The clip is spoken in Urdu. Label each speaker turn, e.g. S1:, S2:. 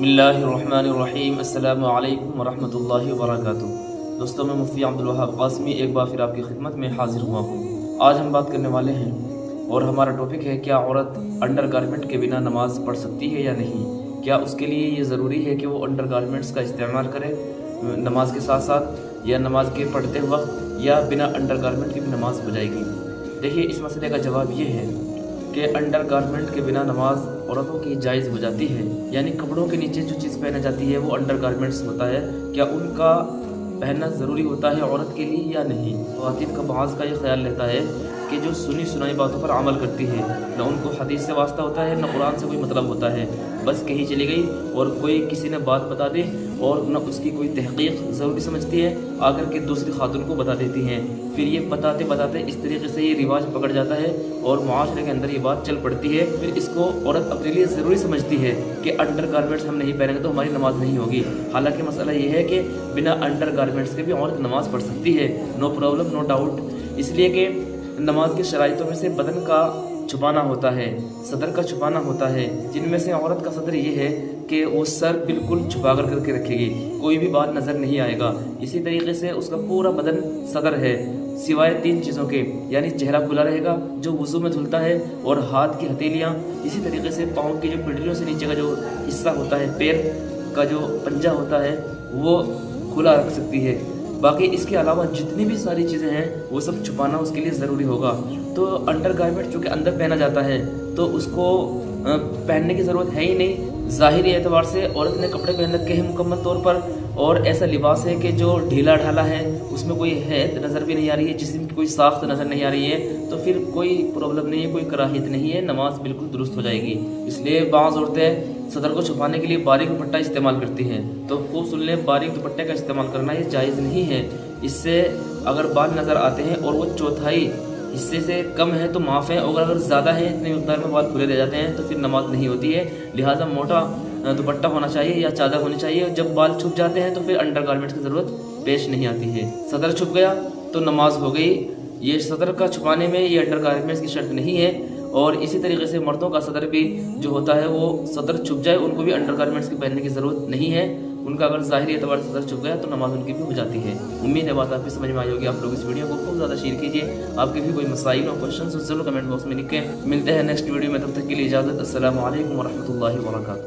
S1: اللہ الرحمن الرحیم۔ السلام علیکم ورحمۃ اللہ وبرکاتہ۔ دوستوں، میں مفتی عبدالوہاب قاسمی ایک بار پھر آپ کی خدمت میں حاضر ہوا ہوں۔ آج ہم بات کرنے والے ہیں اور ہمارا ٹاپک ہے، کیا عورت انڈر گارمنٹ کے بنا نماز پڑھ سکتی ہے یا نہیں؟ کیا اس کے لیے یہ ضروری ہے کہ وہ انڈر گارمنٹس کا استعمال کرے نماز کے ساتھ ساتھ، یا نماز کے پڑھتے وقت، یا بنا انڈر گارمنٹ کی بھی نماز ہو جائے گی؟ دیکھیے، اس مسئلے کا جواب یہ ہے کہ انڈر گارمنٹ کے بنا نماز عورتوں کی جائز ہو جاتی ہے، یعنی کپڑوں کے نیچے جو چیز پہنا جاتی ہے وہ انڈر گارمنٹس ہوتا ہے۔ کیا ان کا پہننا ضروری ہوتا ہے عورت کے لیے یا نہیں؟ خواتین کا بعض کا یہ خیال رہتا ہے کہ جو سنی سنائی باتوں پر عمل کرتی ہے، نہ ان کو حدیث سے واسطہ ہوتا ہے، نہ قرآن سے کوئی مطلب ہوتا ہے، بس کہیں چلی گئی اور کوئی کسی نے بات بتا دی اور نہ اس کی کوئی تحقیق ضروری سمجھتی ہے، آ کر کے دوسری خاتون کو بتا دیتی ہیں۔ پھر یہ بتاتے بتاتے اس طریقے سے یہ رواج پکڑ جاتا ہے اور معاشرے کے اندر یہ بات چل پڑتی ہے۔ پھر اس کو عورت اپنے لیے ضروری سمجھتی ہے کہ انڈر گارمنٹس ہم نہیں پہنیں گے تو ہماری نماز نہیں ہوگی۔ حالانکہ مسئلہ یہ ہے کہ بنا انڈر گارمنٹس کے بھی عورت نماز پڑھ سکتی ہے، نو پرابلم، نو ڈاؤٹ۔ اس لیے کہ نماز کی شرائطوں میں سے بدن کا چھپانا ہوتا ہے، صدر کا چھپانا ہوتا ہے، جن میں سے عورت کا صدر یہ ہے کہ وہ سر بالکل چھپا کر کے رکھے گی، کوئی بھی بات نظر نہیں آئے گا۔ اسی طریقے سے اس کا پورا بدن صدر ہے، سوائے 3 چیزوں کے، یعنی چہرہ کھلا رہے گا جو وضو میں دھلتا ہے، اور ہاتھ کی ہتھیلیاں، اسی طریقے سے پاؤں کی جو پنڈلیوں سے نیچے کا جو حصہ ہوتا ہے، پیر کا جو پنجہ ہوتا ہے، وہ کھلا رکھ سکتی ہے۔ باقی اس کے علاوہ جتنی بھی ساری چیزیں ہیں وہ سب چھپانا اس کے لیے ضروری ہوگا۔ تو انڈر گارمنٹ جو کہ اندر پہنا جاتا ہے تو اس کو پہننے کی ضرورت ہے ہی نہیں۔ ظاہری اعتبار سے عورت نے کپڑے پہن رکھے ہیں مکمل طور پر، اور ایسا لباس ہے کہ جو ڈھیلا ڈھالا ہے، اس میں کوئی حیت نظر بھی نہیں آ رہی ہے، جسم کی کوئی ساخت نظر نہیں آ رہی ہے، تو پھر کوئی پرابلم نہیں ہے، کوئی کراہیت نہیں ہے، نماز بالکل درست ہو جائے گی۔ اس لیے بعض عورتیں صدر کو چھپانے کے لیے باریک دوپٹہ استعمال کرتی ہیں، تو خوب سن لیں، باریک دوپٹے کا استعمال کرنا یہ جائز نہیں ہے۔ اس سے اگر بال نظر آتے ہیں اور وہ چوتھائی حصے سے کم ہے تو معاف ہے، اور اگر زیادہ ہے، اتنی مقدار میں بال کھلے رہ جاتے ہیں تو پھر نماز نہیں ہوتی ہے۔ لہٰذا موٹا دوپٹہ ہونا چاہیے یا چادر ہونی چاہیے، جب بال چھپ جاتے ہیں تو پھر انڈر گارمنٹس کی ضرورت پیش نہیں آتی ہے۔ صدر چھپ گیا تو نماز ہو گئی۔ یہ صدر کا چھپانے میں یہ انڈر گارمنٹس کی شرط نہیں ہے، اور اسی طریقے سے مردوں کا صدر بھی جو ہوتا ہے وہ صدر چھپ جائے، ان کو بھی انڈر گارمنٹس کی پہننے کی ضرورت نہیں ہے۔ ان کا اگر ظاہری اعتبار سے صدر چھپ گیا تو نماز ان کی بھی ہو جاتی ہے۔ امید ہے بات آپ کی سمجھ میں آئی ہوگی۔ آپ لوگ اس ویڈیو کو خوب زیادہ شیئر کیجیے۔ آپ کے بھی کوئی مسائل اور کوشچنس ضرور کمنٹ باکس میں لکھیں۔ ملتے ہیں نیکسٹ ویڈیو میں، تب تک کے لیے اجازت۔ السلام علیکم ورحمۃ اللہ وبرکاتہ۔